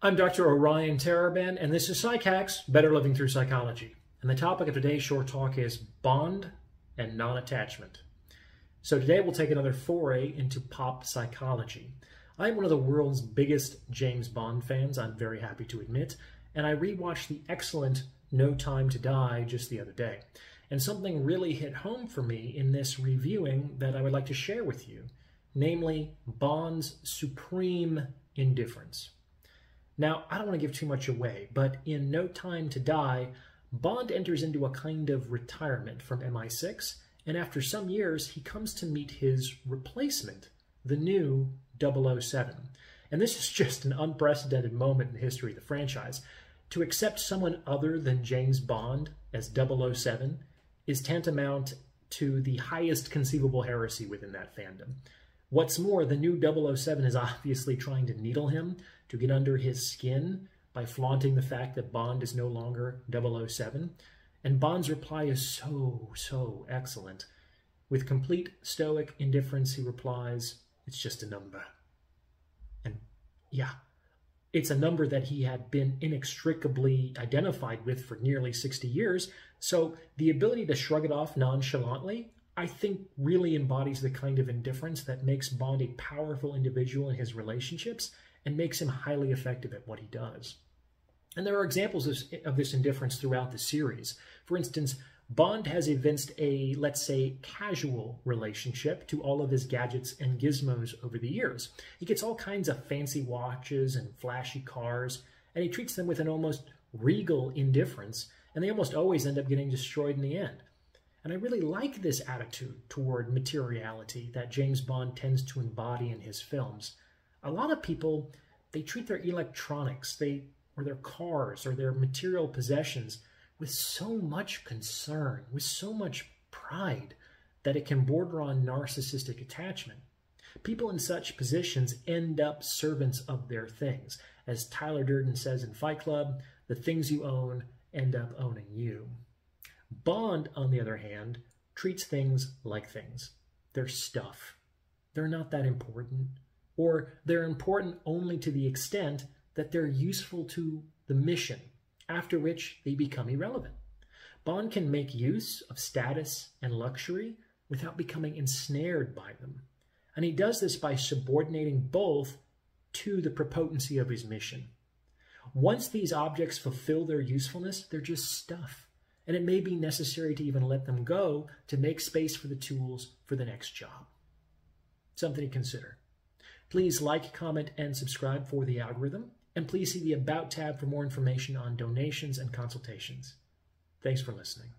I'm Dr. Orion Taraban, and this is Psych Hacks, Better Living Through Psychology. And the topic of today's short talk is bond and non-attachment. So today we'll take another foray into pop psychology. I'm one of the world's biggest James Bond fans, I'm very happy to admit, and I rewatched the excellent No Time to Die just the other day. And something really hit home for me in this reviewing that I would like to share with you, namely Bond's supreme indifference. Now, I don't want to give too much away, but in No Time to Die, Bond enters into a kind of retirement from MI6, and after some years, he comes to meet his replacement, the new 007. And this is just an unprecedented moment in the history of the franchise. To accept someone other than James Bond as 007 is tantamount to the highest conceivable heresy within that fandom. What's more, the new 007 is obviously trying to needle him to get under his skin by flaunting the fact that Bond is no longer 007. And Bond's reply is so excellent. With complete stoic indifference, he replies, "It's just a number." And yeah, it's a number that he had been inextricably identified with for nearly 60 years. So the ability to shrug it off nonchalantly, I think, really embodies the kind of indifference that makes Bond a powerful individual in his relationships and makes him highly effective at what he does. And there are examples of this indifference throughout the series. For instance, Bond has evinced a, let's say, casual relationship to all of his gadgets and gizmos over the years. He gets all kinds of fancy watches and flashy cars, and he treats them with an almost regal indifference, and they almost always end up getting destroyed in the end. And I really like this attitude toward materiality that James Bond tends to embody in his films. A lot of people, they treat their electronics, or their cars, or their material possessions with so much concern, with so much pride, that it can border on narcissistic attachment. People in such positions end up servants of their things. As Tyler Durden says in Fight Club, the things you own end up owning you. Bond, on the other hand, treats things like things. They're stuff. They're not that important. Or they're important only to the extent that they're useful to the mission, after which they become irrelevant. Bond can make use of status and luxury without becoming ensnared by them. And he does this by subordinating both to the prepotency of his mission. Once these objects fulfill their usefulness, they're just stuff. And it may be necessary to even let them go to make space for the tools for the next job. Something to consider. Please like, comment, and subscribe for the algorithm. And please see the About tab for more information on donations and consultations. Thanks for listening.